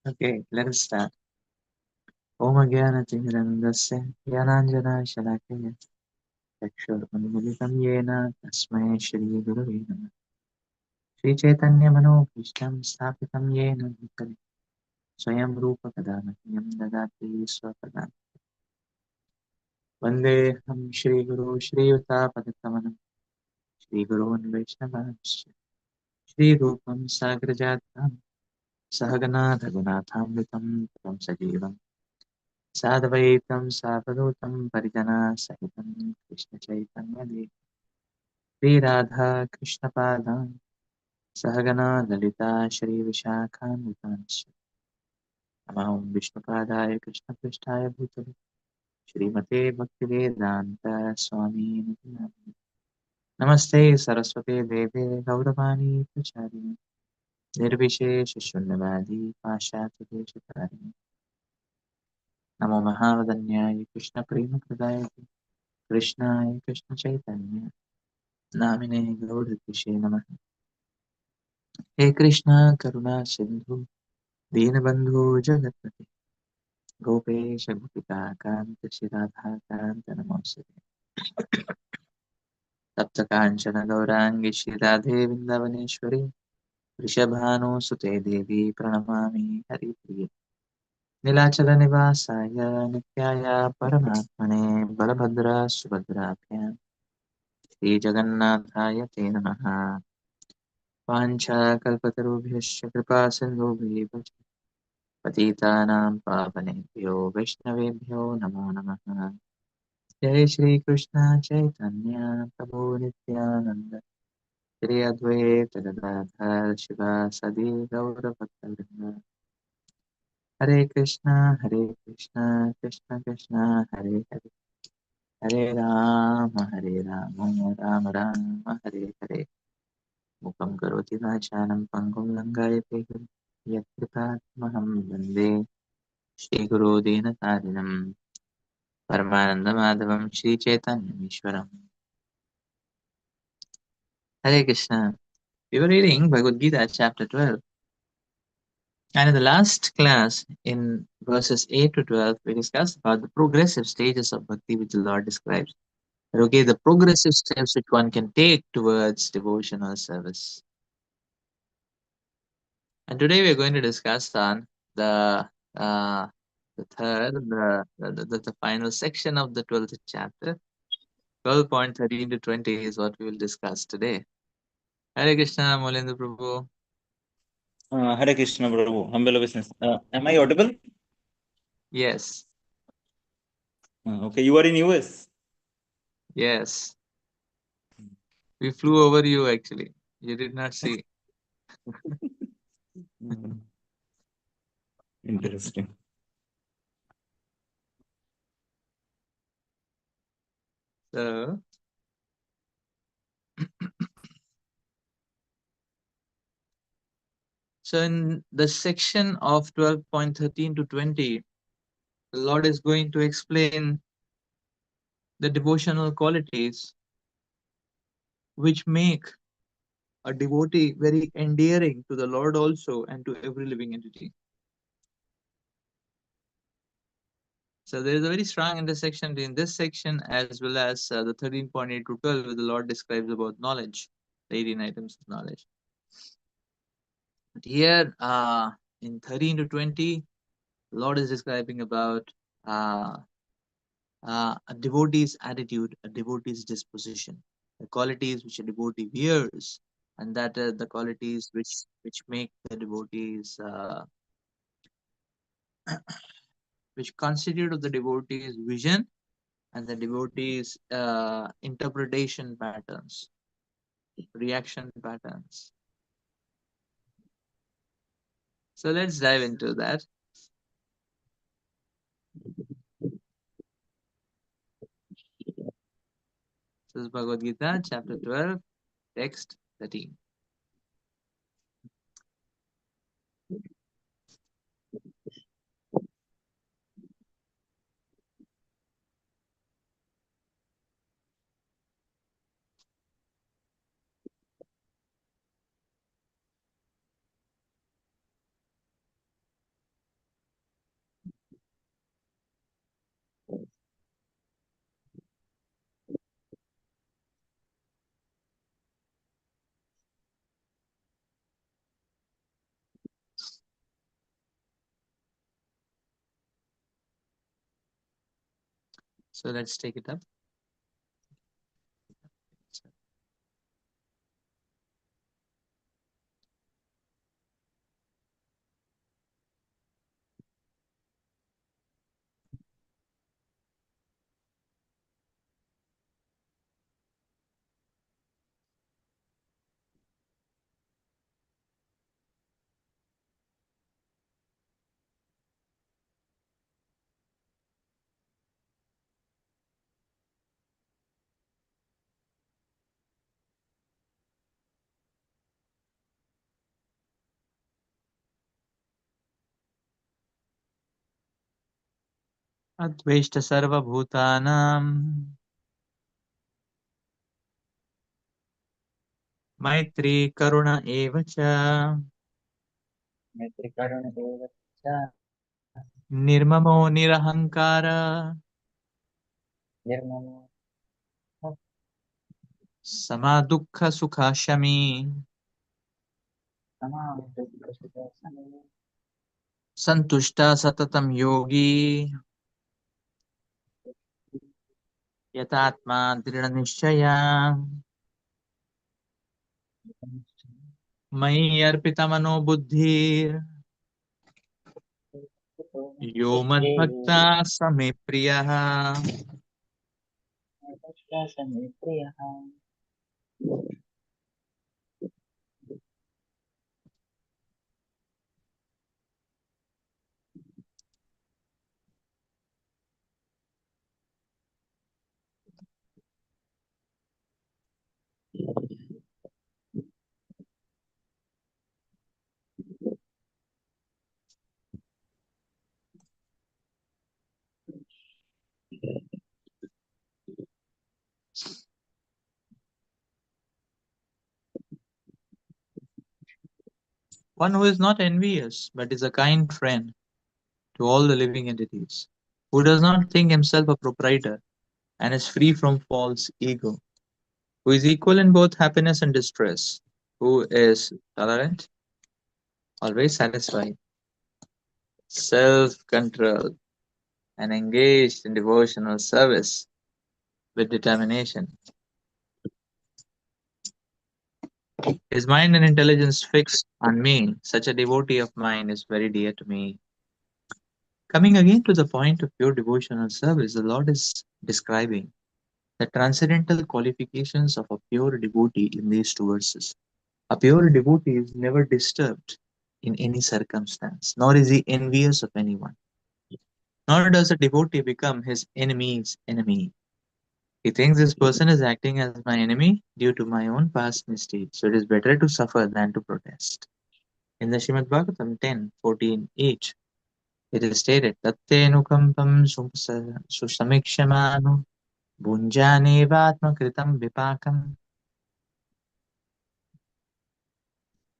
Okay, let us start. Om Jnanatimirandasya Jnananjana चक्षुरुन्मिलितं येन तस्मै श्रीगुरवे नमः। श्रीचैतन्यमनोभीष्टं स्थापितं येन भूतले स्वयं रूपकदा मह्यं ददाति स्वपदान्। वन्देऽहं श्रीगुरो श्रीयुतापदकमलं श्रीगुरोन् वैष्णवांश्च श्रीरूपं साग्रजातं सहगना रघुनाथामृतं तं सजीवं साद्वैतं सावधूतं परिजनसहितं कृष्णचैतन्यदेवं श्रीराधा कृष्णपादान् सहगना ललिता श्रीविशाखान्वितांश्च नमः विष्णुपादाय कृष्णपृष्ठाय भूतले श्रीमते भक्तिवेदान्त स्वामिनिति नामिने। नमस्ते सरस्वते देवे गौरवाणी प्रचारिणे निर्विशेषशून्यवादी पाश्चात्यदेशतारिणे नमो महावदन्याय कृष्णप्रेमप्रदायते कृष्णाय कृष्णचैतन्य नामिने गौरतिषे नमः। हे कृष्ण करुणा सिन्धु दीनबन्धु जगत्पते गोपेश गोपिका कांत श्रीराधा कांत नमोस्तुते। तप्त कांचन गौरांगी श्रीराधे वृंदावनेश्वरी वृषभानुसुते देवी प्रणमामि हरिप्रिये नीलाचल निवासाय नित्याय परमात्मने बलभद्र सुभद्राभ्यां श्रीजगन्नाथाय ते नमः। वाञ्छाकल्पतरुभ्यश्च कृपा सिन्धुभ्येव च पतितानां पावनेभ्यो वैष्णवेभ्यो नमो नमः। जय श्री कृष्ण चैतन्य प्रभु नित्यानंद श्री अद्वैत गदाधर शिवासदि गौरभक्तवृंद। हरे कृष्णा कृष्णा कृष्ण हरे हरे हरे राम राम राम हरे हरे। मुखं करोति वाचालं पङ्गुं लङ्घयते गिरिं यत्कृपात्महं वन्दे श्रीगुरो दीनतारिणं परमानन्दमाधवं श्रीचैतन्यमीश्वरम्। Hare Krishna. We were reading Bhagavad Gita chapter 12, and in the last class, in verses 8 to 12, we discussed about the progressive stages of bhakti which the Lord describes. Okay, the progressive steps which one can take towards devotional service. And today we are going to discuss on uh, the final section of the 12th chapter. 12.13 to 20 is what we will discuss today. Hare Krishna, Molendra Prabhu. Hare Krishna, Prabhu. Humble obeisance. Am I audible? Yes, Okay, you are in US. yes. We flew over you actually. You did not see. Interesting. So, so in the section of 12.13 to 20, the Lord is going to explain the devotional qualities which make a devotee very endearing to the Lord also and to every living entity. So there is a very strong intersection between this section as well as the 13.8 to 12 where the Lord describes about knowledge, the 18 items of knowledge. But here in 13 to 20, the Lord is describing about uh, a devotee's attitude, a devotee's disposition, the qualities which a devotee wears, and that are the qualities which make the devotees, which constitute of the devotee's vision and the devotee's interpretation patterns, reaction patterns. So let's dive into that. This is Bhagavad Gita, chapter 12, text 13. So let's take it up. Adveshta sarvabhutanam maitri karuna eva cha Metrikaruna nirmamo nirahankara Nirmamo samadukha sukha shami Samam santushta satatam yogi yatatma dridhanishchaya मयि अर्पितमनो बुद्धिर् यो मद्भक्ता स मे प्रियः. One who is not envious, but is a kind friend to all the living entities, who does not think himself a proprietor and is free from false ego, who is equal in both happiness and distress, who is tolerant, always satisfied, self-controlled, and engaged in devotional service with determination. His mind and intelligence fixed on me, such a devotee of mine is very dear to me. Coming again to the point of pure devotional service, the Lord is describing the transcendental qualifications of a pure devotee in these two verses. A pure devotee is never disturbed in any circumstance, nor is he envious of anyone, nor does a devotee become his enemy's enemy. He thinks this person is acting as my enemy due to my own past misdeeds, so it is better to suffer than to protest. In the Srimad Bhagavatam 10:14-8, it is stated, Tattenukampam susamikshmanu bhunjanevatmakritam vipakam.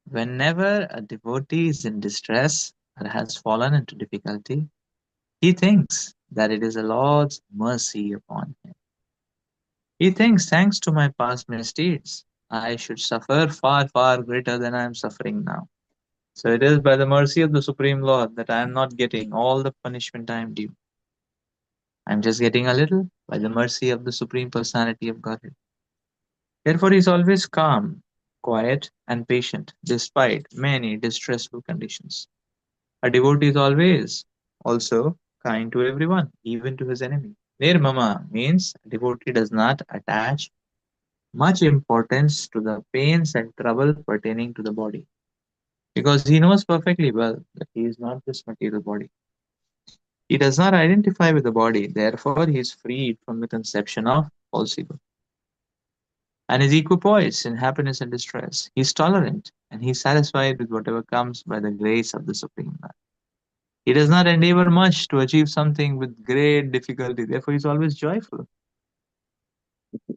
Whenever a devotee is in distress or has fallen into difficulty, he thinks that it is the Lord's mercy upon him. He thinks, thanks to my past misdeeds, I should suffer far, far greater than I am suffering now. So it is by the mercy of the Supreme Lord that I am not getting all the punishment I am due. I am just getting a little by the mercy of the Supreme Personality of Godhead. Therefore, he is always calm, quiet, and patient despite many distressful conditions. A devotee is always also kind to everyone, even to his enemy. Nirmama means a devotee does not attach much importance to the pains and trouble pertaining to the body, because he knows perfectly well that he is not this material body. He does not identify with the body, therefore, he is freed from the conception of false ego and is equipoised in happiness and distress. He is tolerant and he is satisfied with whatever comes by the grace of the Supreme Lord. He does not endeavor much to achieve something with great difficulty, therefore, he is always joyful. He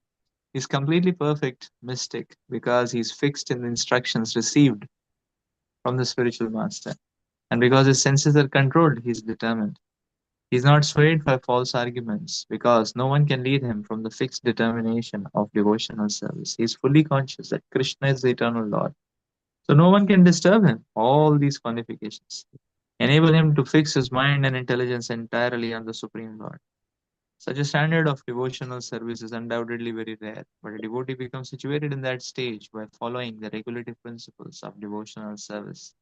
is completely perfect mystic because he is fixed in the instructions received from the spiritual master. And because his senses are controlled, he is determined. He is not swayed by false arguments because no one can lead him from the fixed determination of devotional service. He is fully conscious that Krishna is the eternal Lord. So no one can disturb him. All these qualifications enable him to fix his mind and intelligence entirely on the Supreme Lord. Such a standard of devotional service is undoubtedly very rare, but a devotee becomes situated in that stage by following the regulative principles of devotional service.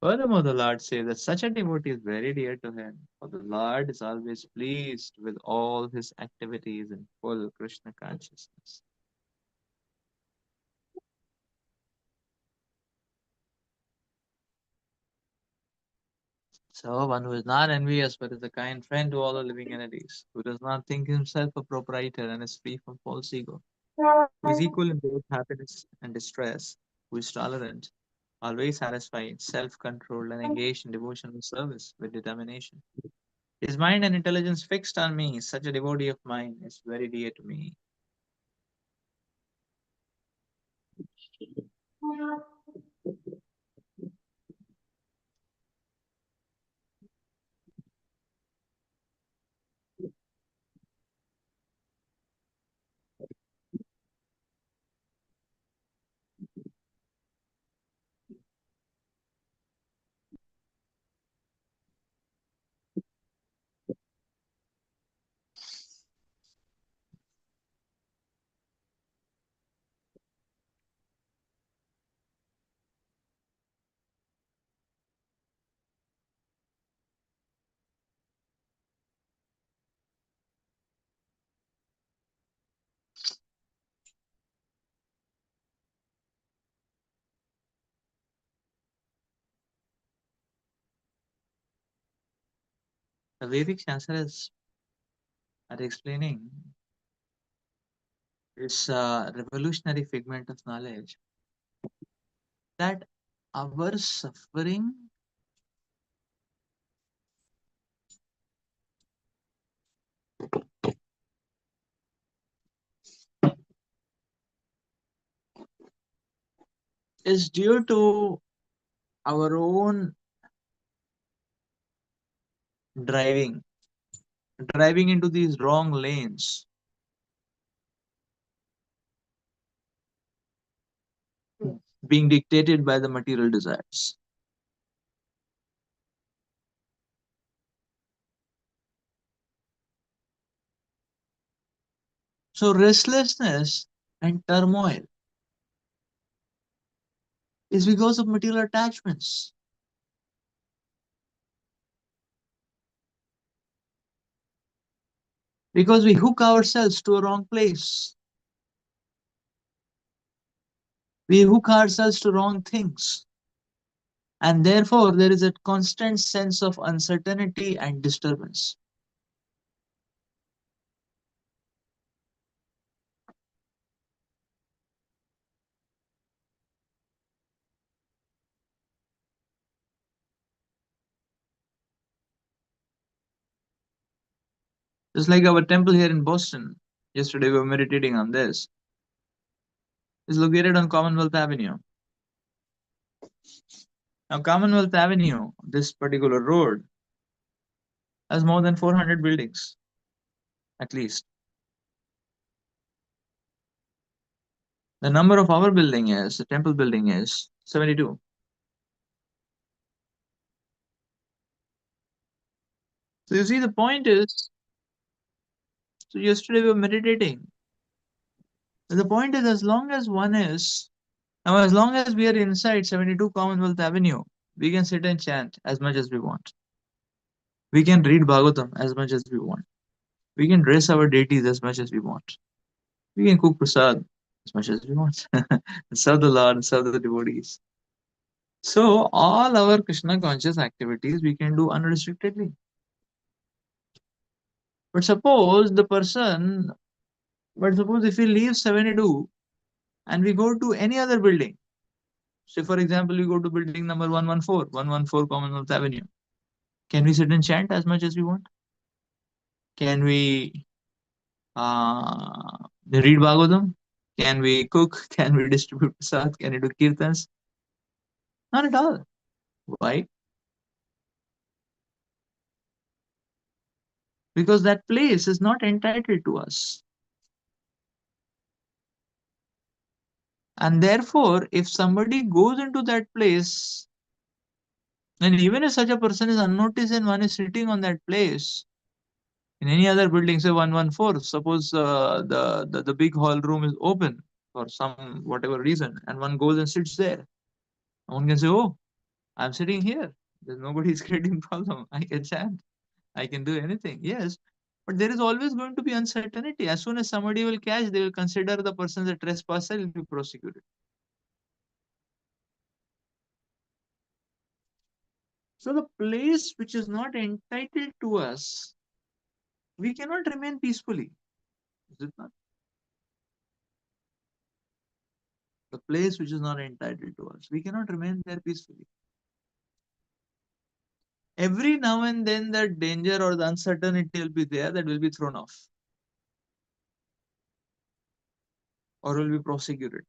Furthermore, the Lord says that such a devotee is very dear to him, for the Lord is always pleased with all his activities in full Krishna consciousness. So, one who is not envious but is a kind friend to all the living entities, who does not think himself a proprietor and is free from false ego, who is equal in both happiness and distress, who is tolerant, always satisfied, self controlled, and engaged in devotional service with determination. His mind and intelligence fixed on me, such a devotee of mine is very dear to me. The Vedic Shastras are explaining this revolutionary figment of knowledge that our suffering is due to our own driving, driving into these wrong lanes, being dictated by the material desires. So, restlessness and turmoil is because of material attachments. Because we hook ourselves to a wrong place. We hook ourselves to wrong things. And therefore, there is a constant sense of uncertainty and disturbance. Just like our temple here in Boston, yesterday we were meditating on this, is located on Commonwealth Avenue. Now, Commonwealth Avenue, this particular road, has more than 400 buildings, at least. The number of our building is, the temple building is 72. So you see, the point is, so yesterday we were meditating. The point is, as long as one is, now as long as we are inside 72 Commonwealth Avenue, we can sit and chant as much as we want. We can read Bhagavatam as much as we want. We can dress our deities as much as we want. We can cook prasad as much as we want. Serve the Lord, serve the devotees. So all our Krishna conscious activities we can do unrestrictedly. But suppose the person, but suppose if we leave 72 and we go to any other building, say for example, we go to building number 114 Commonwealth Avenue. Can we sit and chant as much as we want? Can we read Bhagavatam? Can we cook? Can we distribute prasad? Can we do kirtans? Not at all. Why? Because that place is not entitled to us. And therefore, if somebody goes into that place, and even if such a person is unnoticed and one is sitting on that place, In any other building, say 114, suppose the big hall room is open for some whatever reason, and one goes and sits there. One can say, "Oh, I'm sitting here. There's nobody's creating problem. I can chant. I can do anything." Yes, but there is always going to be uncertainty. As soon as somebody will catch, they will consider the person as a trespasser, will be prosecuted. So the place which is not entitled to us, we cannot remain peacefully. Is it not? The place which is not entitled to us, we cannot remain there peacefully. Every now and then the danger or the uncertainty will be there, that will be thrown off or will be prosecuted.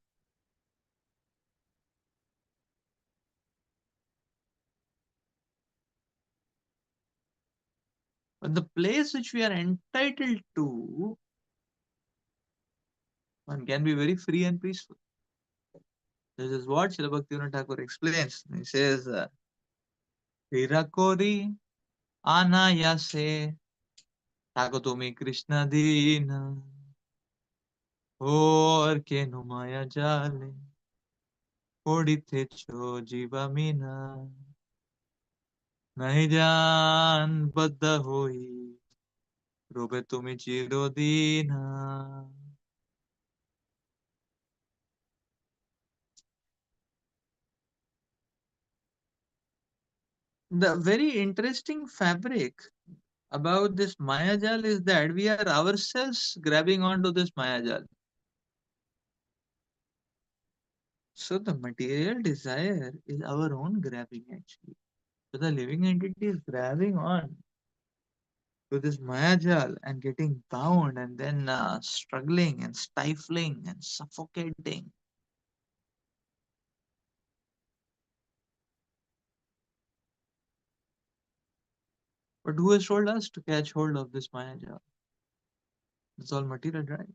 But the place which we are entitled to, one can be very free and peaceful. This is what Srila Bhaktivinoda Thakur explains. He says, "Hirakori anayase takotumi Krishna dina or kenu maya jale podithecho jiva mina nahi jan baddha hoi robe tumi chirodina." The very interesting fabric about this Mayajal is that we are ourselves grabbing onto this Mayajal. So the material desire is our own grabbing actually. So the living entity is grabbing on to this Mayajal and getting bound and then struggling and stifling and suffocating. But who has told us to catch hold of this Mayajal? It's all material drive.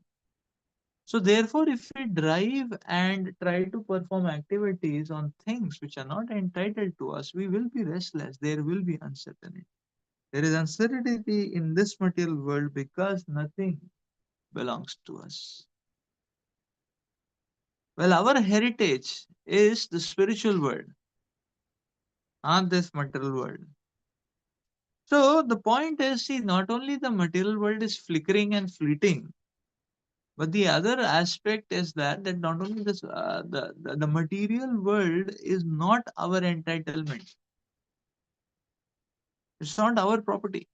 So therefore, if we drive and try to perform activities on things which are not entitled to us, we will be restless. There will be uncertainty. There is uncertainty in this material world because nothing belongs to us. Well, our heritage is the spiritual world, not this material world. So the point is, see, not only the material world is flickering and fleeting, but the other aspect is that not only this the material world is not our entitlement. It's not our property.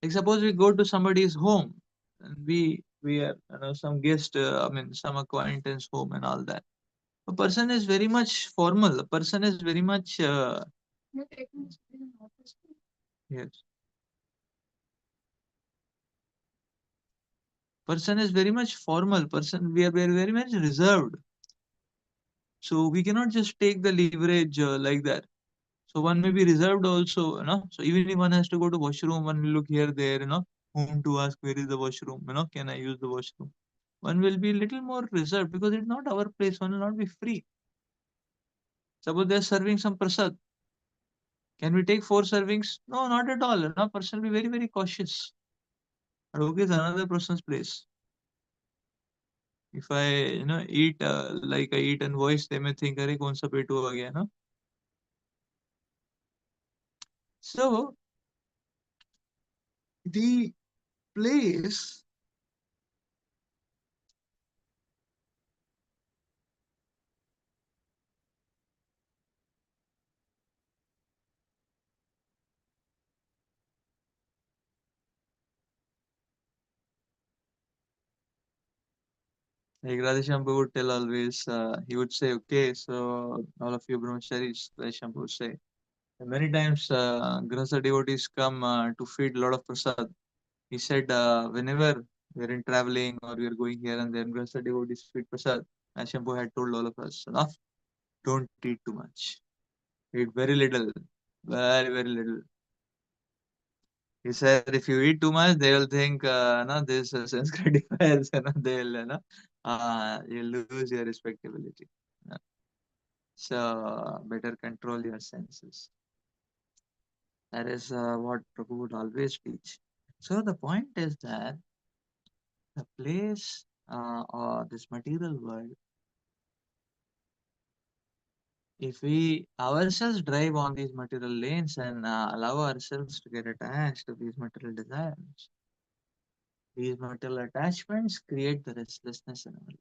Like suppose we go to somebody's home and we are some guest, I mean some acquaintance home and all that. A person is very much formal. A person is very much yes. Person is very much formal. Person we are very much reserved. So we cannot just take the leverage like that. So one may be reserved also, So even if one has to go to washroom, one will look here, there, whom to ask where is the washroom, can I use the washroom? One will be little more reserved because it's not our place. One will not be free. Suppose they're serving some prasad. Can we take 4 servings? No, not at all. Person will be very cautious. But okay, it's another person's place. If I, eat like I eat and voice, they may think, "Arey, kaun sa petu aa gaya," no? So the place. Like Radheshampu would tell always, he would say, "Okay, so all of you brahmacharis," Radheshampu would say, many times Grahastha devotees come to feed a lot of prasad. He said, whenever we're in traveling or we're going here and then, Grahastha devotees feed prasad. Radheshampu had told all of us, don't eat too much. Eat very little, very little. He said, if you eat too much, they will think, no, this Sanskrit defiles, they'll, you lose your respectability. So better control your senses. That is what Prabhu would always teach. So the point is that the place or this material world, if we ourselves drive on these material lanes and allow ourselves to get attached to these material desires, these material attachments create the restlessness in our life.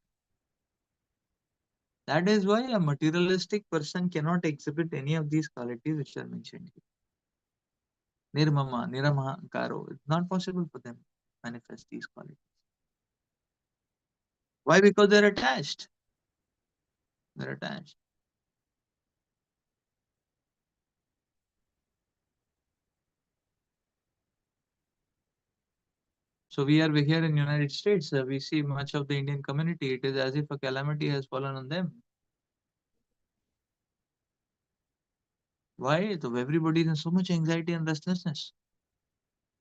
That is why a materialistic person cannot exhibit any of these qualities which are mentioned here. Nirmama, Niramahankaro. It's not possible for them to manifest these qualities. Why? Because they're attached. They're attached. So we are here in United States. We see much of the Indian community. It is as if a calamity has fallen on them. Why? So everybody is in so much anxiety and restlessness.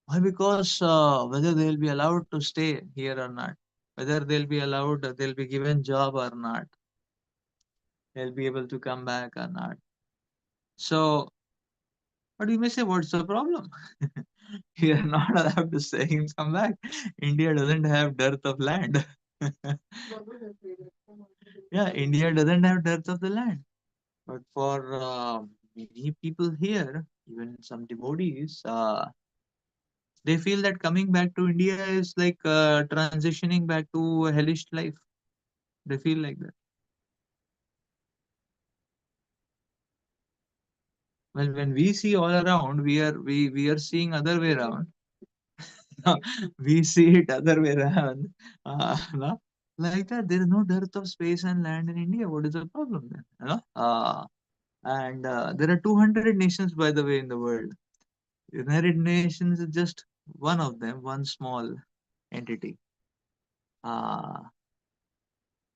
Why? Because whether they'll be allowed to stay here or not, whether they'll be allowed, they'll be given job or not, they'll be able to come back or not. So, but you may say, what's the problem? We are not allowed to stay and come back. India doesn't have dearth of land. Yeah, India doesn't have dearth of the land. But for many people here, even some devotees, they feel that coming back to India is like transitioning back to a hellish life. They feel like that. Well, when we see all around, we are seeing other way around. We see it other way around. No? Like that, there is no dearth of space and land in India. What is the problem then? And there are 200 nations, by the way, in the world. United Nations is just one of them, one small entity. Uh,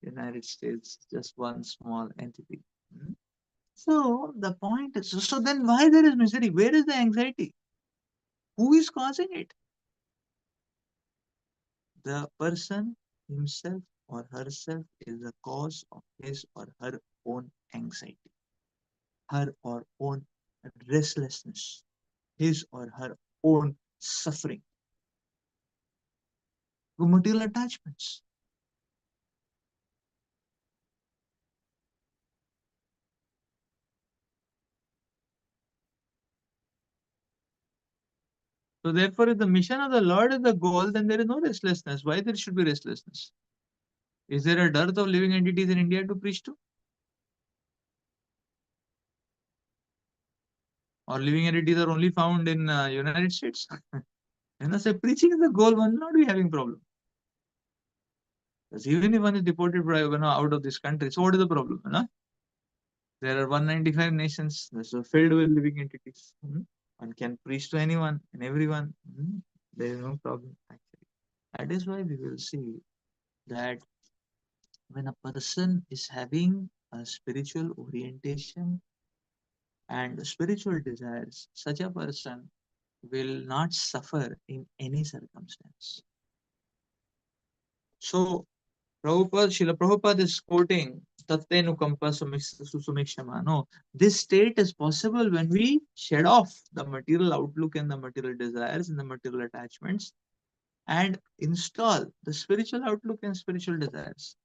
United States, just one small entity. Hmm? So the point is, so then why there is misery? Where is the anxiety? Who is causing it? The person himself or herself is the cause of his or her own anxiety, her or own restlessness, his or her own suffering, material attachments. So therefore, if the mission of the Lord is the goal, then there is no restlessness. Why there should be restlessness? Is there a dearth of living entities in India to preach to? Or living entities are only found in United States? Say preaching is the goal, one will not be having problem. Because even if one is deported out of this country, so what is the problem? There are 195 nations filled with living entities. One can preach to anyone and everyone. There is no problem actually. That is why we will see that when a person is having a spiritual orientation and spiritual desires, such a person will not suffer in any circumstance. So Srila Prabhupada is quoting Tattenukampa Susumikshama. No, this state is possible when we shed off the material outlook and the material desires and the material attachments and install the spiritual outlook and spiritual desires.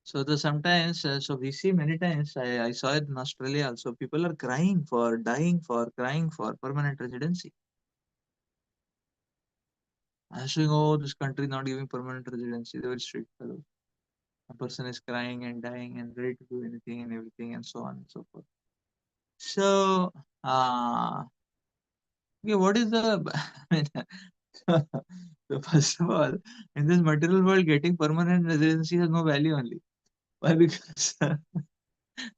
So the sometimes, so we see many times, I saw it in Australia also, people are crying for, dying for, crying for permanent residency. I was saying, oh, this country is not giving permanent residency. They're very strict fellows. A person is crying and dying and ready to do anything and everything and so on and so forth. So, okay, what is the, I mean, so first of all, in this material world, getting permanent residency has no value only. Why? Because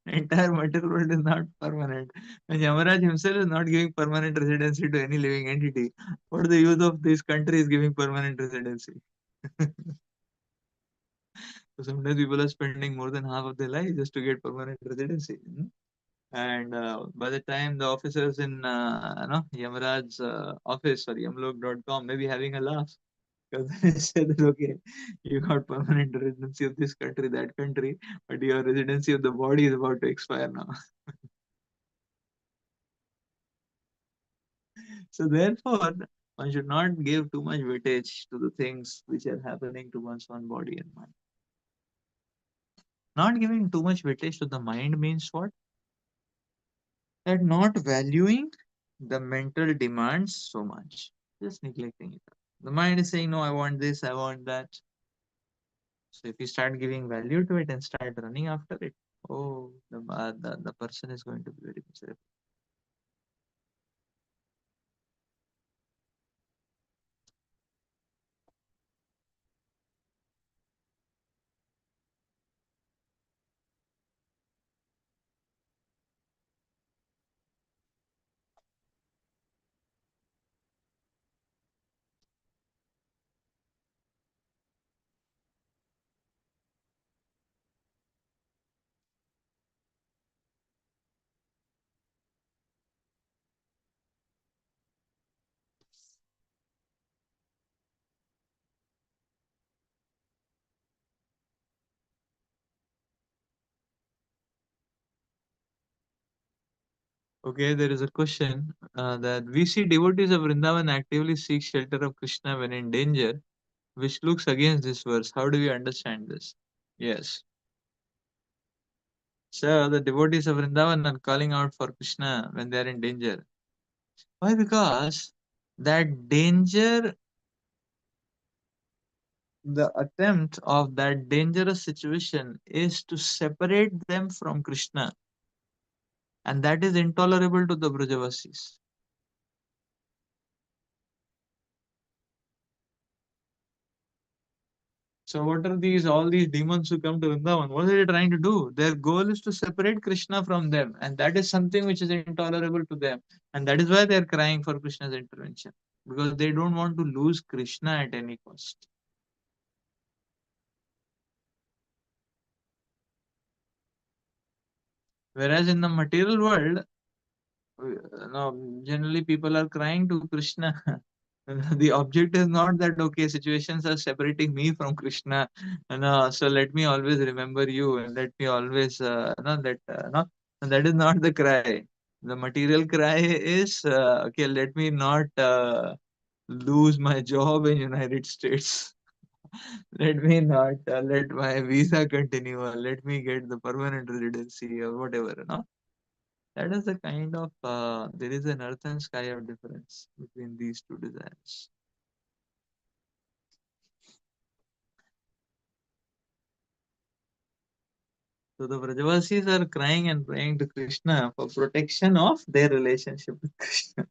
entire material world is not permanent. And Yamaraj himself is not giving permanent residency to any living entity. What is the use of this country is giving permanent residency? So So sometimes people are spending more than half of their life just to get permanent residency. And by the time the officers in Yamaraj's office or yamlok.com may be having a laugh because they say that okay, you got permanent residency of this country, that country, but your residency of the body is about to expire now. So therefore, one should not give too much weightage to the things which are happening to one's own body and mind. Not giving too much weightage to the mind means what? That not valuing the mental demands so much, just neglecting it. The mind is saying, no, I want this, I want that. So if you start giving value to it and start running after it, oh, the person is going to be very miserable. Okay, there is a question that we see devotees of Vrindavan actively seek shelter of Krishna when in danger, which looks against this verse. How do we understand this? Yes. So the devotees of Vrindavan are calling out for Krishna when they are in danger. Why? Because that danger, the attempt of that dangerous situation is to separate them from Krishna, and that is intolerable to the Brajavasis. So what are these all these demons who come to Vrindavan? What are they trying to do? Their goal is to separate Krishna from them, and that is something which is intolerable to them. And that is why they are crying for Krishna's intervention. Because they don't want to lose Krishna at any cost. Whereas in the material world, no, generally people are crying to Krishna. The object is not that okay, situations are separating me from Krishna, so let me always remember you and let me always no, that no, that is not the cry. The material cry is okay, let me not lose my job in United States. Let me not let my visa continue, or let me get the permanent residency or whatever. That is the kind of there is an earth and sky of difference between these two desires. So the Vrajavasis are crying and praying to Krishna for protection of their relationship with Krishna,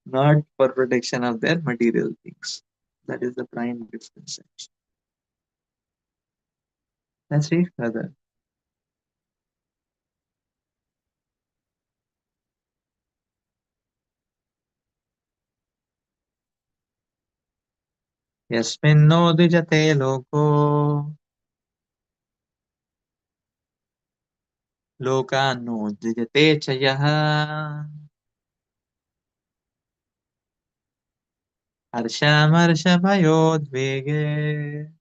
not for protection of their material things. That is the prime difference. Let's read further. Yasminno dijate loko lokano dijate chayaha harshamarsha bhayodvege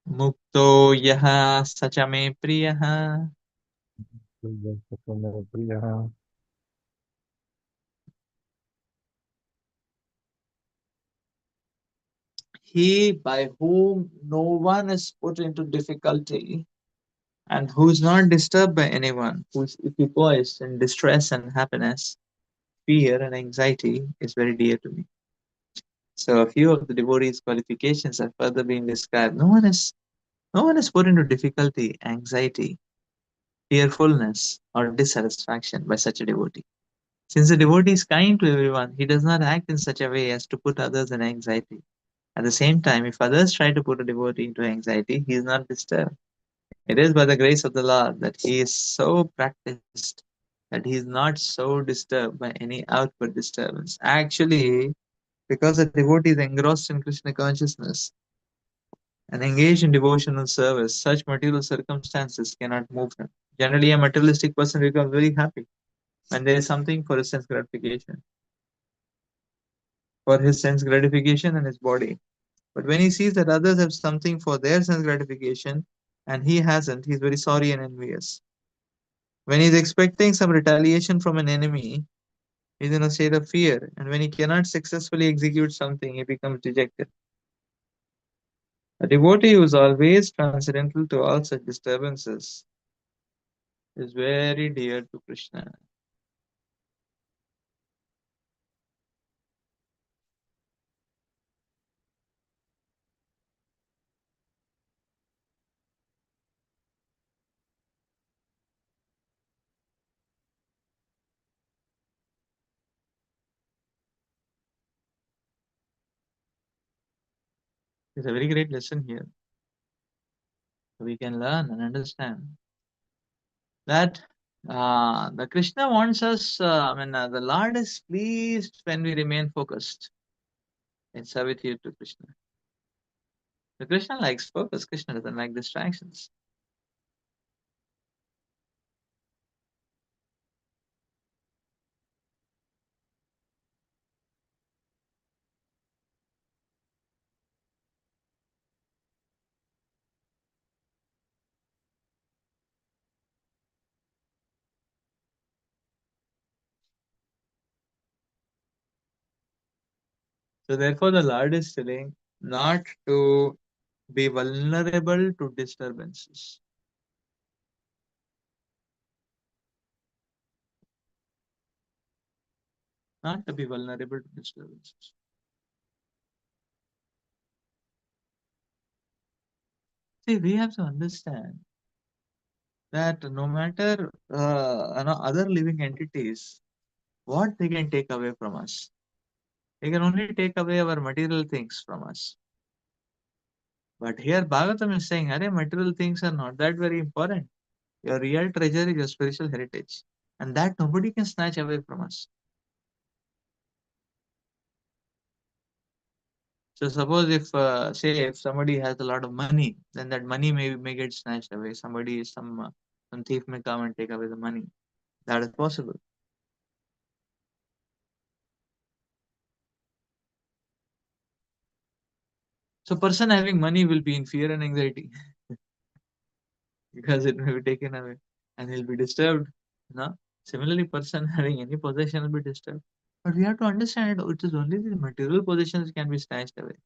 mukto yaha sachame priyaha. He by whom no one is put into difficulty and who is not disturbed by anyone, who is equipoised in distress and happiness, fear and anxiety, is very dear to me. So a few of the devotees' qualifications are further being described. No one is put into difficulty, anxiety, fearfulness, or dissatisfaction by such a devotee. Since the devotee is kind to everyone, he does not act in such a way as to put others in anxiety. At the same time, if others try to put a devotee into anxiety, he is not disturbed. It is by the grace of the Lord that he is so practiced that he is not so disturbed by any outward disturbance. Actually, because the devotee is engrossed in Krishna consciousness, and engaged in devotional service, such material circumstances cannot move him. Generally, a materialistic person becomes very happy when there is something for his sense gratification, and his body. But when he sees that others have something for their sense gratification and he hasn't, he's very sorry and envious. When he's expecting some retaliation from an enemy, he's in a state of fear, and when he cannot successfully execute something, he becomes dejected. A devotee who is always transcendental to all such disturbances is very dear to Krishna. It's a very great lesson here. We can learn and understand that the Krishna wants us, the Lord is pleased when we remain focused in servitude to Krishna. The Krishna likes focus, Krishna doesn't like distractions. So therefore the Lord is telling not to be vulnerable to disturbances. Not to be vulnerable to disturbances. See, we have to understand that no matter other living entities, what they can take away from us, they can only take away our material things from us. But here Bhagavatam is saying, Arey, material things are not that very important. Your real treasure is your spiritual heritage, and that nobody can snatch away from us. So suppose if say if somebody has a lot of money, then that money may get snatched away. Some thief may come and take away the money. That is possible. So person having money will be in fear and anxiety because it may be taken away and he'll be disturbed. No? Similarly, person having any possession will be disturbed. But we have to understand it is only the material possessions can be snatched away.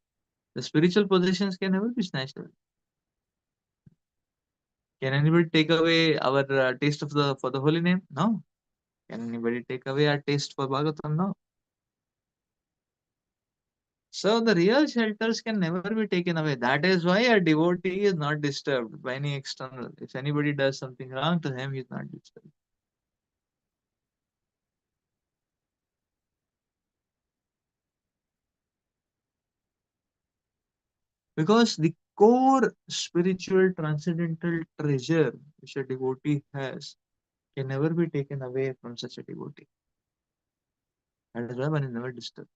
The spiritual possessions can never be snatched away. Can anybody take away our taste of the for the holy name? No. Can anybody take away our taste for Bhagavatam? No. So the real shelters can never be taken away. That is why a devotee is not disturbed by any external. If anybody does something wrong to him, he is not disturbed. Because the core spiritual transcendental treasure which a devotee has can never be taken away from such a devotee. That is why one is never disturbed.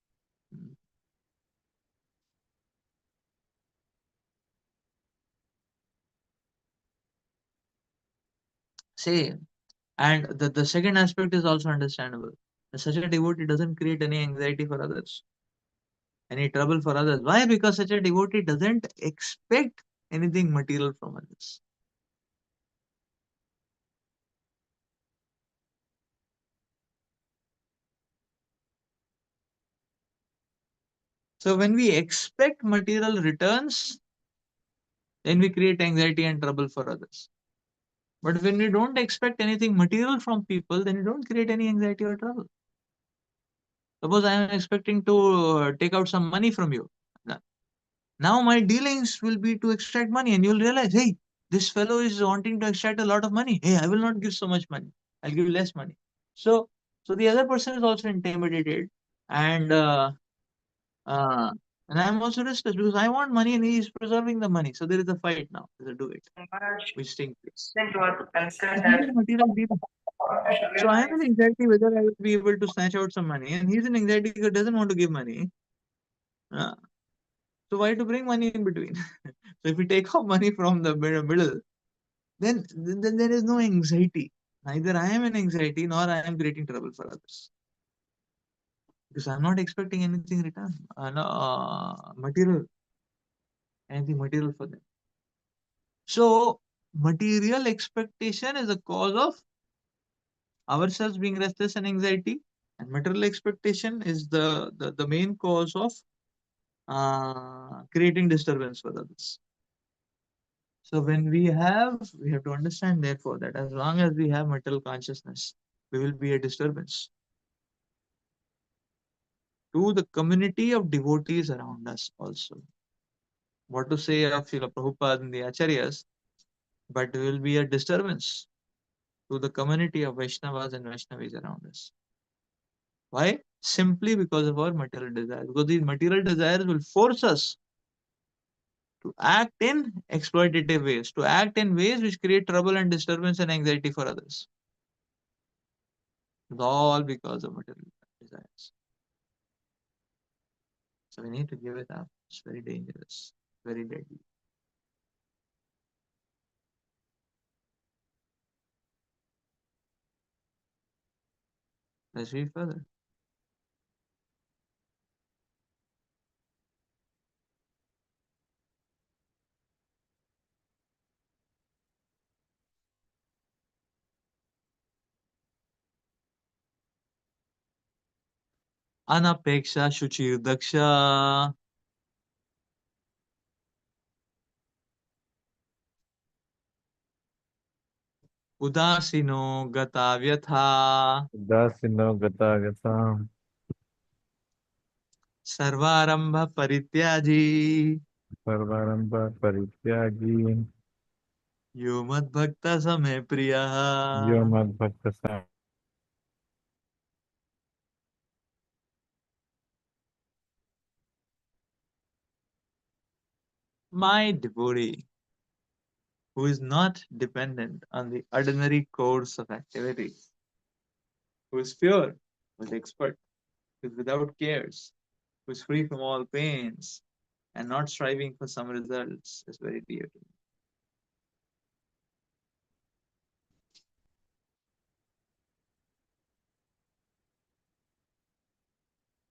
Say, and the second aspect is also understandable. Such a devotee doesn't create any anxiety for others, any trouble for others. Why? Because such a devotee doesn't expect anything material from others. So when we expect material returns, then we create anxiety and trouble for others. But when we don't expect anything material from people, then we don't create any anxiety or trouble. Suppose I am expecting to take out some money from you. Now my dealings will be to extract money, and you'll realize, hey, this fellow is wanting to extract a lot of money. Hey, I will not give so much money. I'll give less money. So, so the other person is also intimidated, and uh, uh, and I'm also restless because I want money and he is preserving the money. So there is a fight now. There's a duet, which takes place. This is a material deal. So I am in anxiety whether I will be able to snatch out some money, and he's in anxiety because he doesn't want to give money. Uh, So why to bring money in between? So if we take off money from the middle, then there is no anxiety. Neither I am in anxiety nor I am creating trouble for others because I'm not expecting anything in return. No, anything material for them. So material expectation is a cause of ourselves being restless and anxiety, and material expectation is the main cause of creating disturbance for others. So when we have to understand therefore that as long as we have material consciousness, we will be a disturbance to the community of devotees around us also. What to say of Srila Prabhupada and the Acharyas, but we will be a disturbance to the community of Vaishnavas and Vaishnavis around us. Why? Simply because of our material desires. Because these material desires will force us to act in exploitative ways, to act in ways which create trouble and disturbance and anxiety for others. It's all because of material desires. So we need to give it up. It's very dangerous, very deadly. Let's read further. Anapeksha Shuchir Daksha Udasino Gata Vyatha Dasino Gata Gata Sarvarambha Parityaji Sarvaramba Parityagi Yo Mad Bhakta Same Priya. Yomad Bhakta. My devotee who is not dependent on the ordinary course of activity, who is pure, who is expert, who is without cares, who is free from all pains, and not striving for some results, is very dear to me.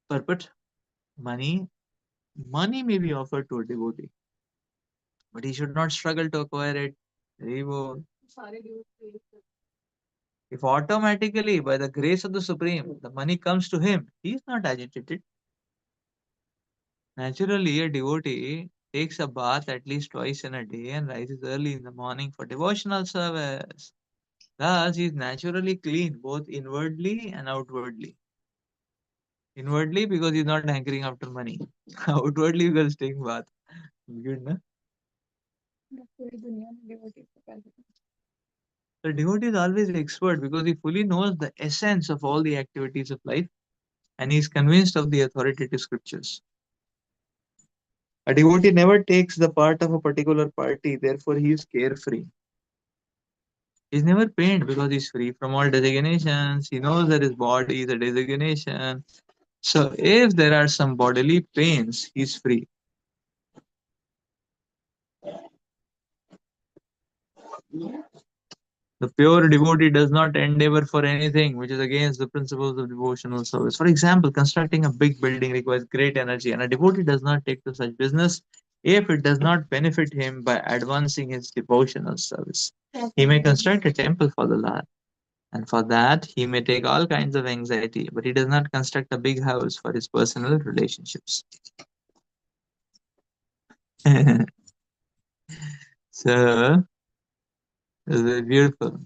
But money may be offered to a devotee, but he should not struggle to acquire it. If automatically, by the grace of the Supreme, the money comes to him, he is not agitated. Naturally, a devotee takes a bath at least twice in a day and rises early in the morning for devotional service. Thus, he is naturally clean both inwardly and outwardly. Inwardly, because he's not hankering after money. Outwardly, because he's taking bath. Good, na? The devotee is always expert because he fully knows the essence of all the activities of life and he is convinced of the authoritative scriptures. A devotee never takes the part of a particular party, therefore, he is carefree. He's never pained because he's free from all designations. He knows that his body is a designation. So, if there are some bodily pains, he's free. The pure devotee does not endeavor for anything which is against the principles of devotional service. For example, constructing a big building requires great energy, and a devotee does not take to such business if it does not benefit him by advancing his devotional service. He may construct a temple for the Lord, and for that he may take all kinds of anxiety, but he does not construct a big house for his personal relationships. So, it's very beautiful.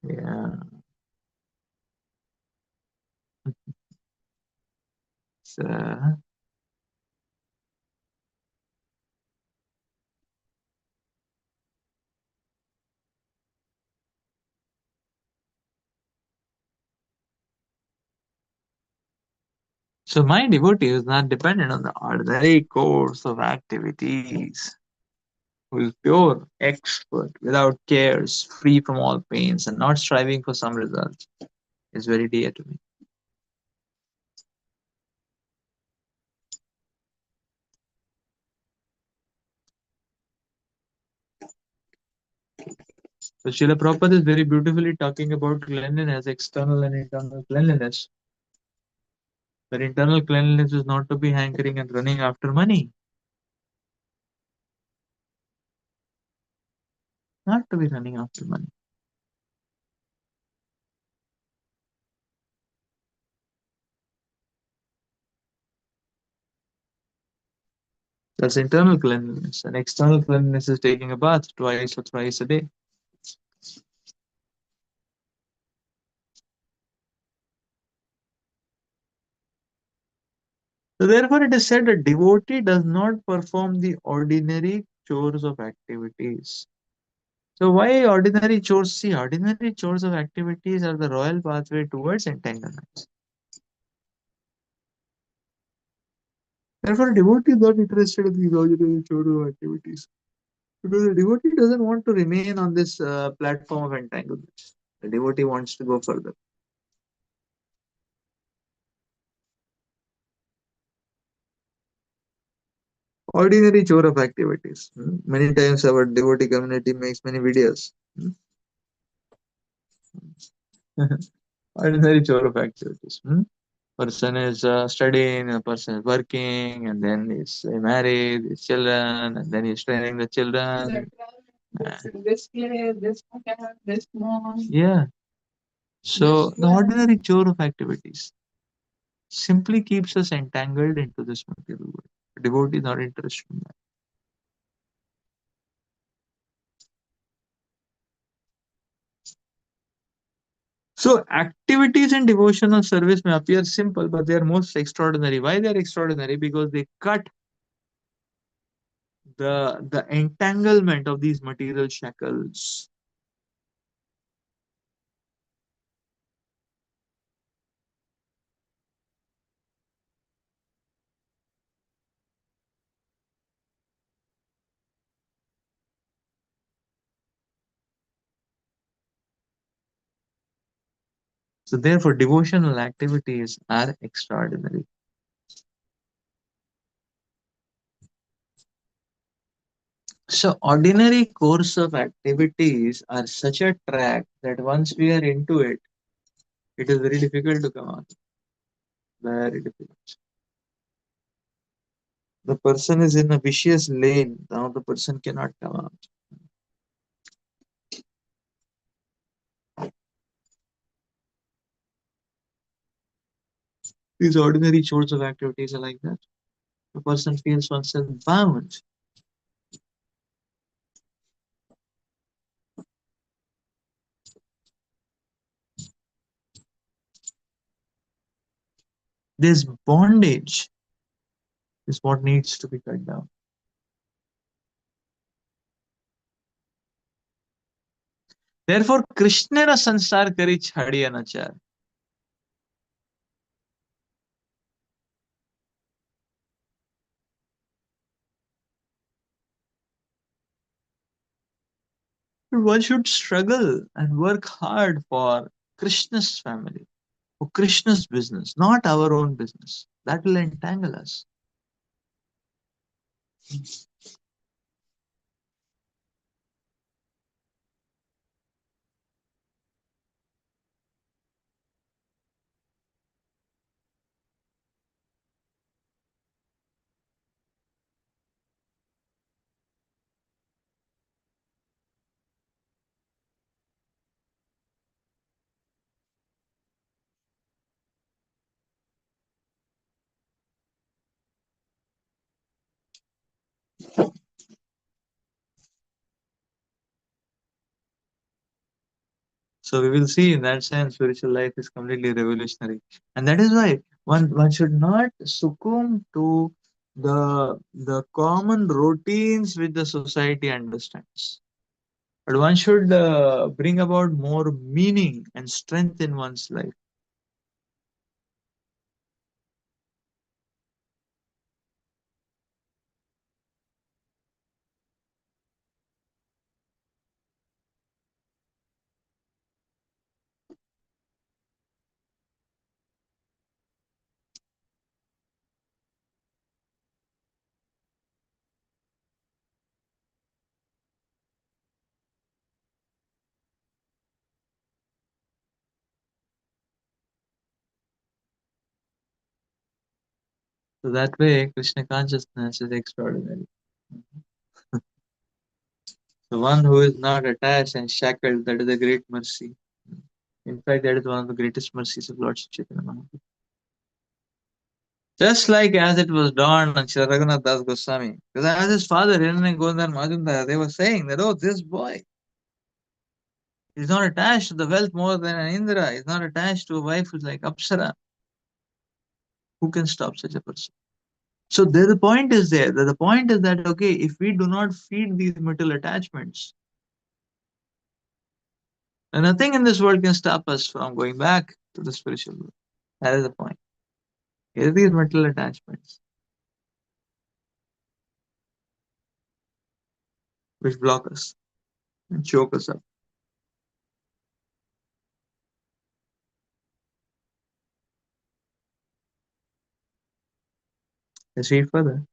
Yeah. So, so my devotee is not dependent on the ordinary course of activities. who is pure, expert, without cares, free from all pains, and not striving for some results, is very dear to me. So Srila Prabhupada is very beautifully talking about cleanliness, external and internal cleanliness. But internal cleanliness is not to be hankering and running after money, not to be running after money. That's internal cleanliness. And external cleanliness is taking a bath twice or thrice a day. So therefore it is said a devotee does not perform the ordinary chores of activities. So why ordinary chores? See, ordinary chores of activities are the royal pathway towards entanglement. Therefore, a devotee is not interested in these ordinary chores of activities. Because the devotee doesn't want to remain on this platform of entanglement. The devotee wants to go further. Ordinary chore of activities. Many times our devotee community makes many videos. Ordinary chore of activities. Person is studying, a person is working, and then he's married, his children, and then he's training the children. This kid, this cat, this mom. Yeah. So the ordinary chore of activities simply keeps us entangled into this material world. The devotee is not interested in that. So activities in devotional service may appear simple, but they are most extraordinary. Why they are extraordinary? Because they cut the entanglement of these material shackles. So therefore, devotional activities are extraordinary. So ordinary course of activities are such a track that once we are into it, it is very difficult to come out. Very difficult. The person is in a vicious lane. Now the person cannot come out. These ordinary chores of activities are like that. The person feels oneself bound. This bondage is what needs to be cut down. Therefore, Krishna sansar kari chhadi anachar. One should struggle and work hard for Krishna's family, for Krishna's business, not our own business. That will entangle us. So we will see in that sense, spiritual life is completely revolutionary. And that is why one should not succumb to the common routines which the society understands. But one should bring about more meaning and strength in one's life. So that way, Krishna consciousness is extraordinary. The one who is not attached and shackled, that is a great mercy. In fact, that is one of the greatest mercies of Lord Shri Chaitanya Mahaprabhu. Just like as it was dawned on Sri Raghunath Das Goswami, because as his father, Hiranyan Govardhan Majumdar, they were saying that, oh, this boy is not attached to the wealth more than an Indra, is not attached to a wife who's like Apsara. Who can stop such a person? So there, the point is there. The point is that, okay, if we do not feed these material attachments, then nothing in this world can stop us from going back to the spiritual world. That is the point. It is these material attachments which block us and choke us up. Let's read further.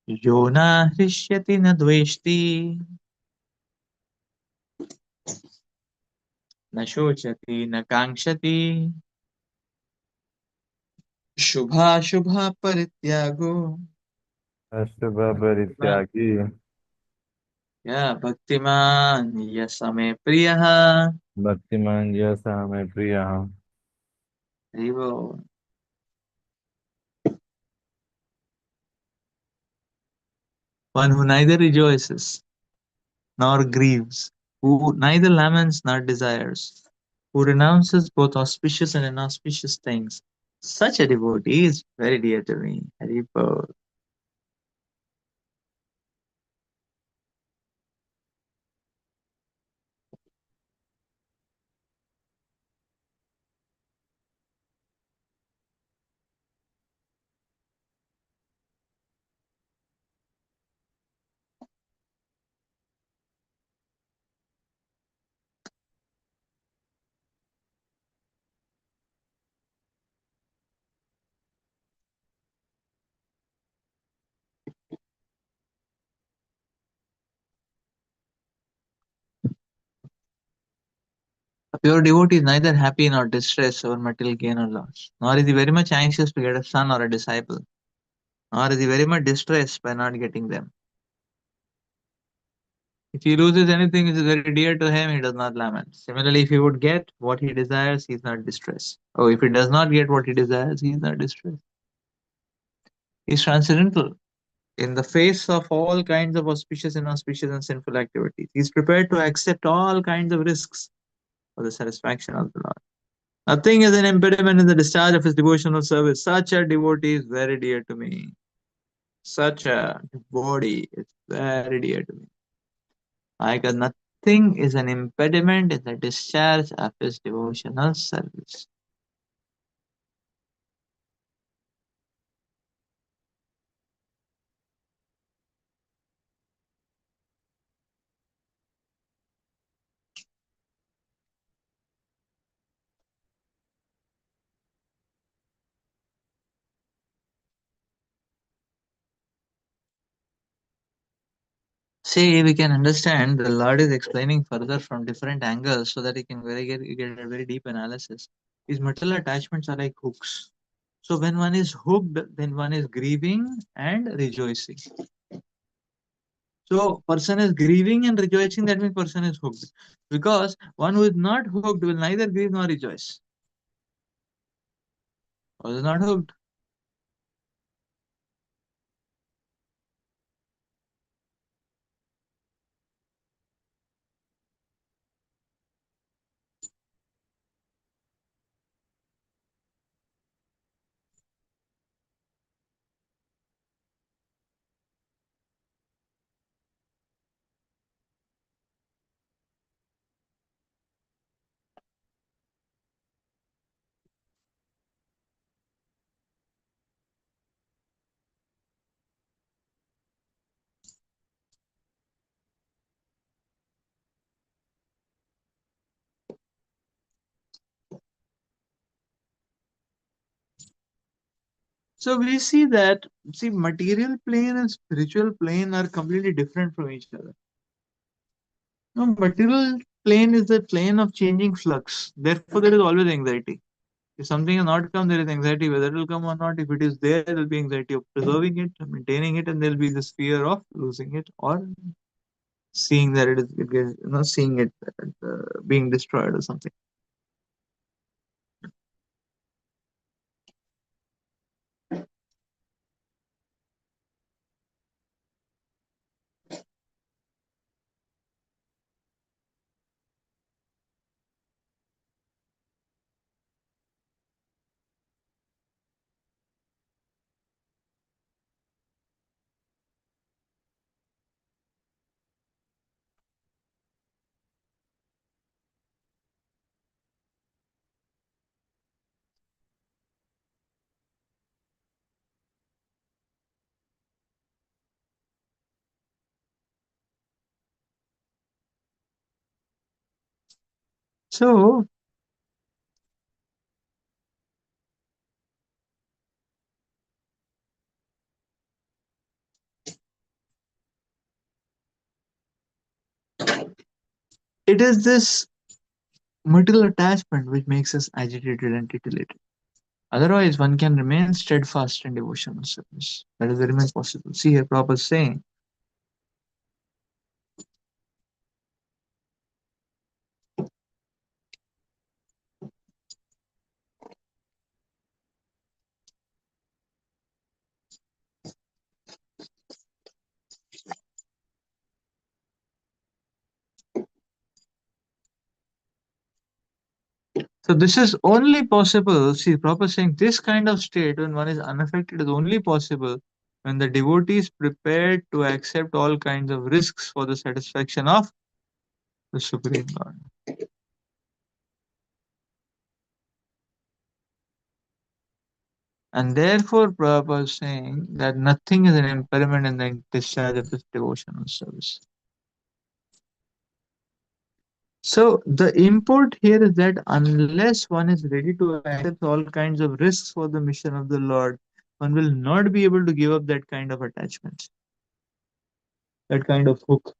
यो न हृष्यति न द्वेष्टि न शोचति न काङ्क्षति शुभाशुभा परित्यागो अशुभ परित्यागी या भक्तिमान् यस मे प्रियः भक्तिमान जैसा में प्रिय हरिवो one who neither rejoices nor grieves, who neither laments nor desires, who renounces both auspicious and inauspicious things. Such a devotee is very dear to me. Haribo. A pure devotee is neither happy nor distressed over material gain or loss, nor is he very much anxious to get a son or a disciple, nor is he very much distressed by not getting them. If he loses anything which is very dear to him, he does not lament. Similarly, if he would get what he desires, he is not distressed. Oh, if he does not get what he desires, he is not distressed. He is transcendental in the face of all kinds of auspicious, inauspicious, and sinful activities. He is prepared to accept all kinds of risks for the satisfaction of the Lord. Nothing is an impediment in the discharge of his devotional service. Such a devotee is very dear to me. Such a devotee is very dear to me. Because nothing is an impediment in the discharge of his devotional service. See, we can understand the Lord is explaining further from different angles so that you can get a very deep analysis. These material attachments are like hooks. So when one is hooked, then one is grieving and rejoicing. So person is grieving and rejoicing, that means person is hooked. Because one who is not hooked will neither grieve nor rejoice. Or is not hooked. So we see that, see, material plane and spiritual plane are completely different from each other. No, material plane is the plane of changing flux. Therefore, there is always anxiety. If something has not come, there is anxiety whether it will come or not. If it is there, there will be anxiety of preserving it, maintaining it, and there will be this fear of losing it or seeing that it gets, seeing it being destroyed or something. So it is this material attachment which makes us agitated and titillated. Otherwise, one can remain steadfast in devotional service. That is very much possible. See here, Prabhupada is saying, so this is only possible. See, Prabhupada is saying this kind of state when one is unaffected is only possible when the devotee is prepared to accept all kinds of risks for the satisfaction of the Supreme Lord. And therefore, Prabhupada is saying that nothing is an impediment in the discharge of this devotional service. So the import here is that unless one is ready to accept all kinds of risks for the mission of the Lord, one will not be able to give up that kind of attachment, that kind of hook.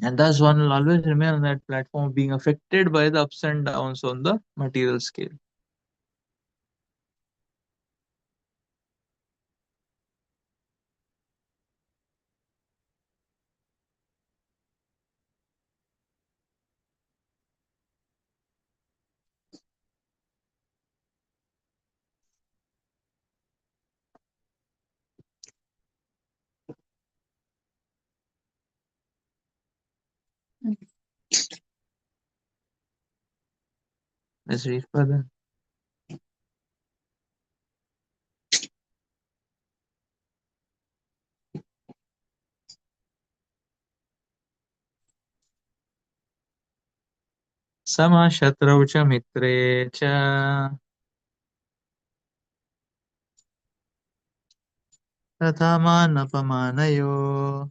And thus one will always remain on that platform being affected by the ups and downs on the material scale. Let's read further. Samashatrau cha mitre cha tathamanapamanayo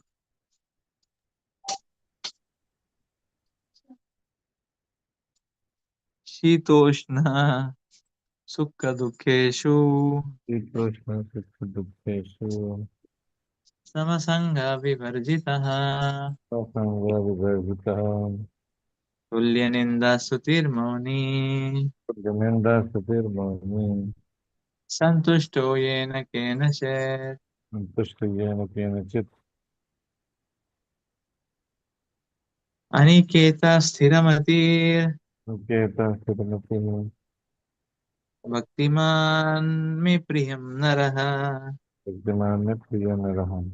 shitoshna sukha dukkeshu Krishna Sukha Dukkheshu samasanga vivarjitaha Asanga Vibhajitaha tulyaninda sutirmauni Gaminda Satir Bhavani santushto yena kenachet Santushtayena Kenachit aniketa sthiramatir Niketa Siddhamati bhaktiman me priyam naraha. Bhaktiman Priya Naraham.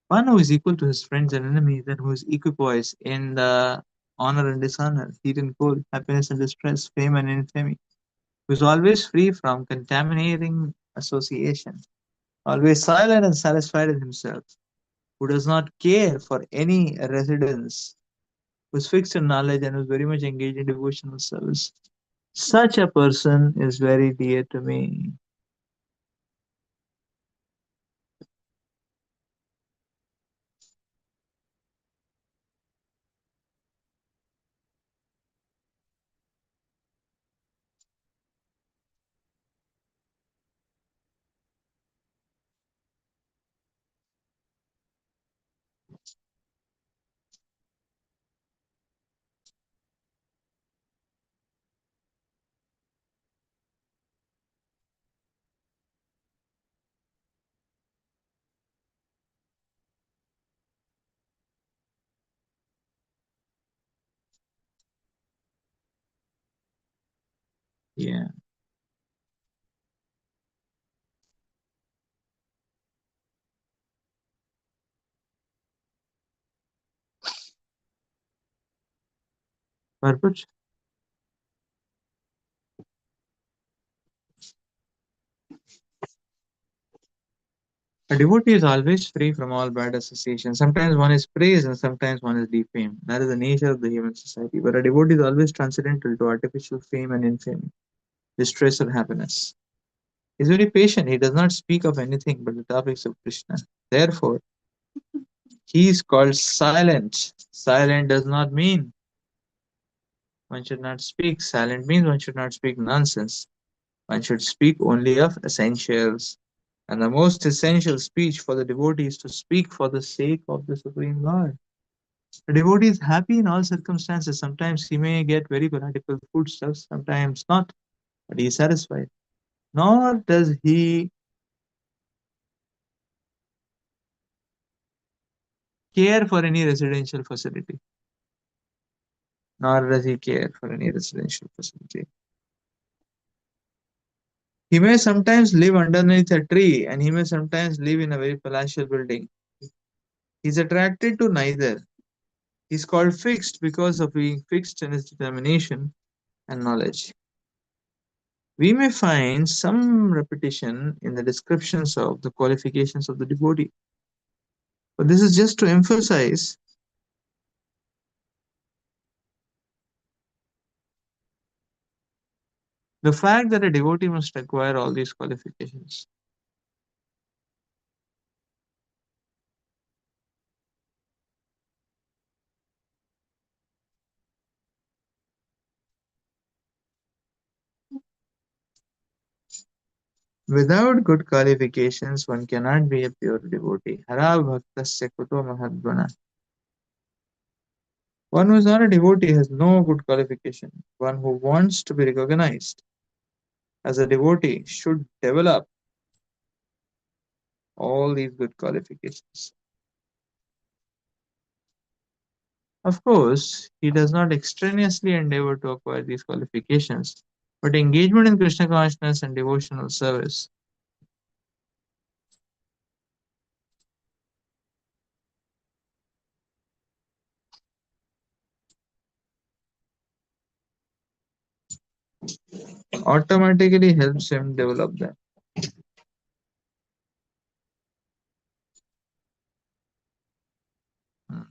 One who is equal to his friends and enemies, and who is equipoise in the honor and dishonor, heat and cold, happiness and distress, fame and infamy, who is always free from contaminating association, always silent and satisfied in himself, who does not care for any residence, who is fixed in knowledge and who is very much engaged in devotional service. Such a person is very dear to me. Yeah. Purpose. A devotee is always free from all bad associations. Sometimes one is praised and sometimes one is defamed. That is the nature of the human society. But a devotee is always transcendental to artificial fame and infamy, distress or happiness. He is very patient. He does not speak of anything but the topics of Krishna. Therefore, he is called silent. Silent does not mean one should not speak. Silent means one should not speak nonsense. One should speak only of essentials. And the most essential speech for the devotee is to speak for the sake of the Supreme Lord. The devotee is happy in all circumstances. Sometimes he may get very fanatical foodstuffs, sometimes not, but he is satisfied. Nor does he care for any residential facility. Nor does he care for any residential facility. He may sometimes live underneath a tree and he may sometimes live in a very palatial building. He is attracted to neither. He is called fixed because of being fixed in his determination and knowledge. We may find some repetition in the descriptions of the qualifications of the devotee. But this is just to emphasize the fact that a devotee must acquire all these qualifications. Without good qualifications, one cannot be a pure devotee. Hara bhaktasya kuto mahadguna. One who is not a devotee has no good qualification. One who wants to be recognized as a devotee should develop all these good qualifications. Of course, he does not extraneously endeavor to acquire these qualifications, but engagement in Krishna consciousness and devotional service automatically helps him develop them. Hmm.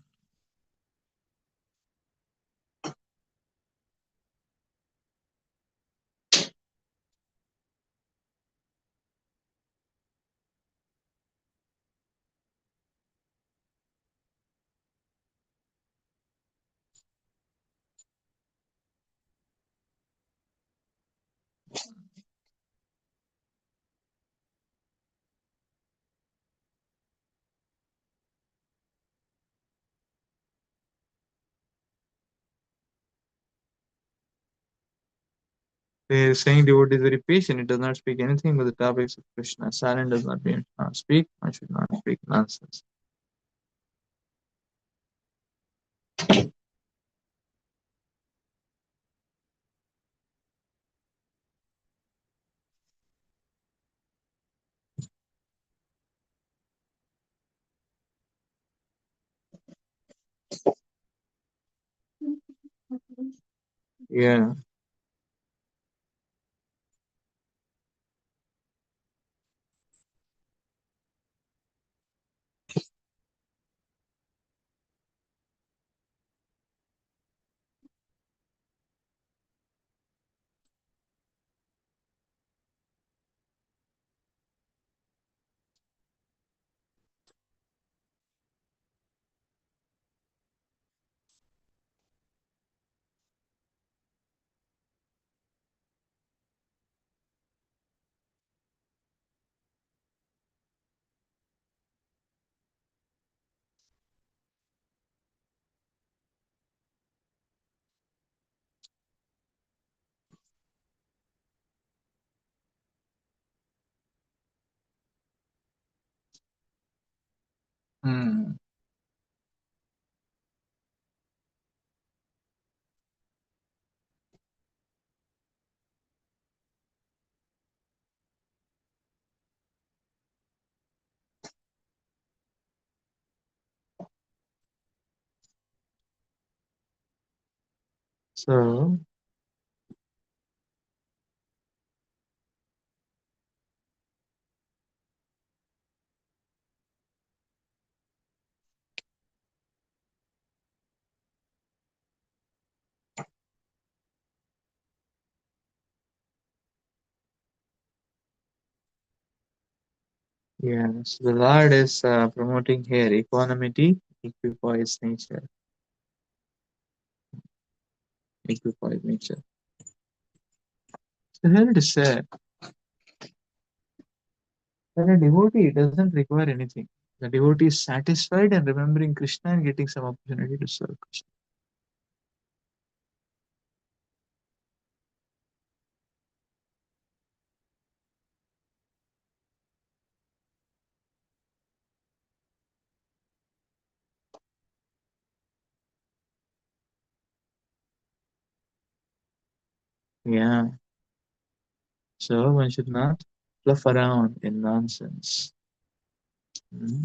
They are saying devotee is very patient. It does not speak anything but the topics of Krishna. Silent does not mean not speak. One should not speak nonsense. Yeah. So, yeah, so the Lord is promoting here equanimity, equipoise nature, equipoise nature. So here it is said that a devotee doesn't require anything. The devotee is satisfied and remembering Krishna and getting some opportunity to serve Krishna. Yeah. So one should not fluff around in nonsense. Hmm.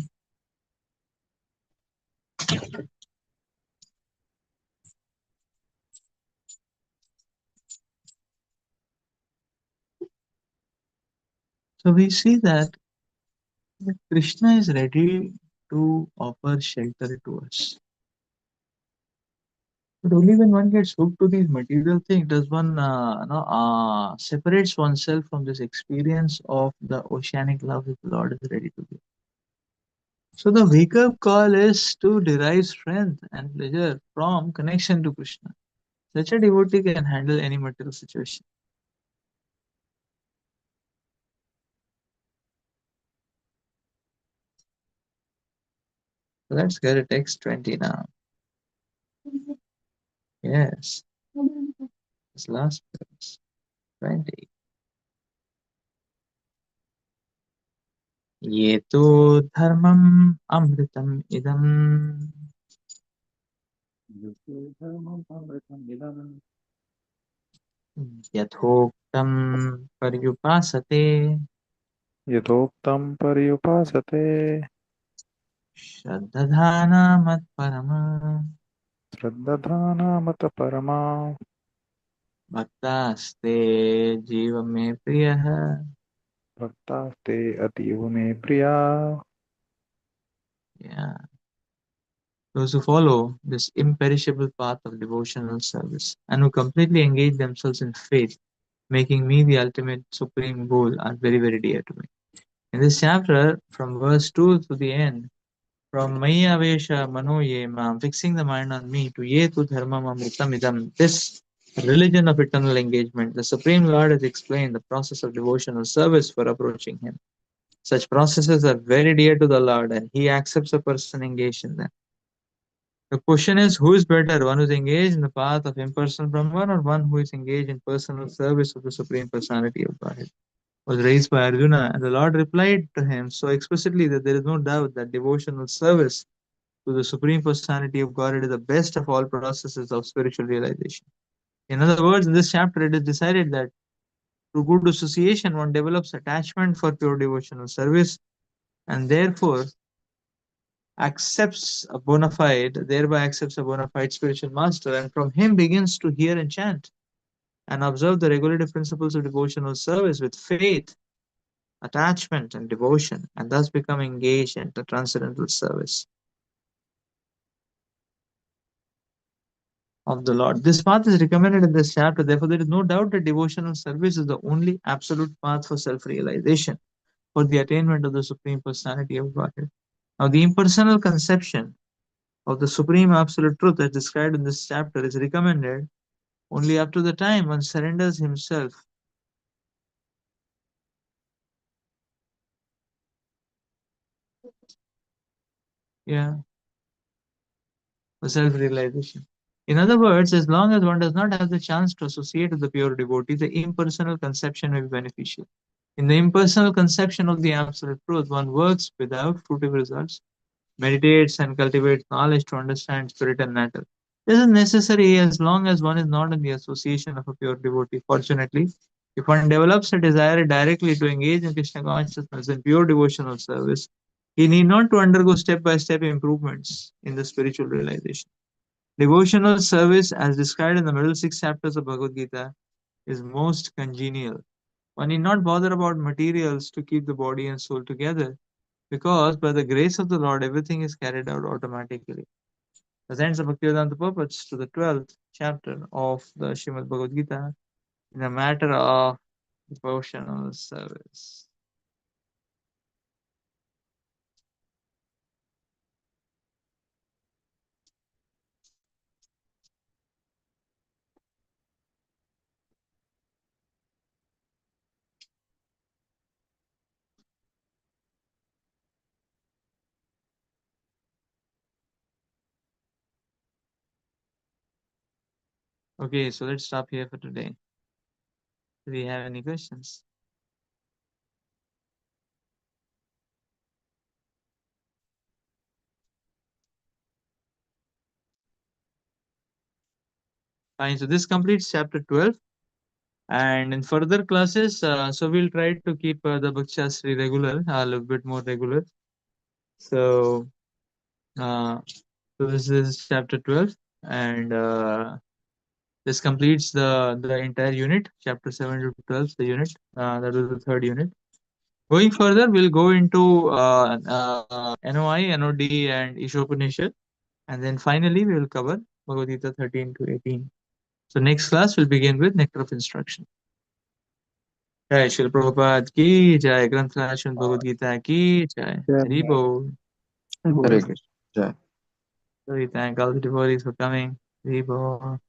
So we see that Krishna is ready to offer shelter to us. But only when one gets hooked to these material things does one separates oneself from this experience of the oceanic love that the Lord is ready to give. So the wake up call is to derive strength and pleasure from connection to Krishna. Such a devotee can handle any material situation. Let's get a text 20 now. Yes, this last verse 20. ये तो धर्मम् अमृतम् इदम् यथोक्तं पर्युपासते यथोक्तं पर्युपासते श्रद्धाना मत्परमा श्रद्धानामत परमा भक्तास्ते जीव मे प्रियः. भक्तास्ते अतीव मे प्रिया. Yeah, those who follow this imperishable path of devotional service and who completely engage themselves in faith, making me the ultimate supreme goal, are very, very dear to me. In this chapter, from verse 2 to the end, from Maya Vesha Mano Ye Mam, fixing the mind on me, to Ye Tu Dharmam Amritam Idam, this religion of eternal engagement, the Supreme Lord has explained the process of devotional service for approaching Him. Such processes are very dear to the Lord, and He accepts a person engaged in them. The question is, who is better, one who is engaged in the path of impersonal Brahman or one who is engaged in personal service of the Supreme Personality of Godhead? Was raised by Arjuna, and the Lord replied to him so explicitly that there is no doubt that devotional service to the Supreme Personality of Godhead is the best of all processes of spiritual realization. In other words, in this chapter, it is decided that through good association, one develops attachment for pure devotional service and therefore thereby accepts a bona fide spiritual master, and from him begins to hear and chant and observe the regulative principles of devotional service with faith, attachment, and devotion, and thus become engaged in the transcendental service of the Lord. This path is recommended in this chapter. Therefore, there is no doubt that devotional service is the only absolute path for self realization, for the attainment of the Supreme Personality of Godhead. Now, the impersonal conception of the Supreme Absolute Truth, as described in this chapter, is recommended only after the time one surrenders himself. Yeah, for self realization. In other words, as long as one does not have the chance to associate with the pure devotee, the impersonal conception may be beneficial. In the impersonal conception of the Absolute Truth, one works without fruitive results, meditates and cultivates knowledge to understand spirit and matter. This is necessary as long as one is not in the association of a pure devotee. Fortunately, if one develops a desire directly to engage in Krishna consciousness and pure devotional service, he need not to undergo step by step improvements in the spiritual realization. Devotional service, as described in the middle six chapters of Bhagavad Gita, is most congenial. One need not bother about materials to keep the body and soul together, because by the grace of the Lord, everything is carried out automatically. Thus ends the Bhaktivedanta purpose to the 12th chapter of the Srimad Bhagavad Gita in a matter of devotional service. Okay, so let's stop here for today. Do we have any questions? Fine, so this completes chapter 12. And in further classes, so we'll try to keep the Bhakti Shastri regular, a little bit more regular. So, uh, so this is chapter 12, and this completes the entire unit, chapter 7 to 12, the unit. That was the third unit. Going further, we'll go into NOI, NOD, and Ishopanishad, and then finally we will cover Bhagavad Gita 13 to 18. So next class we'll begin with Nectar of Instruction. जय श्री प्रभुपाद की जय, ग्रंथ ration Bhagavad Gita की जय, हरि बोल. Hare Krishna. Jai. So we thank all the devotees for coming. Hरि बोल.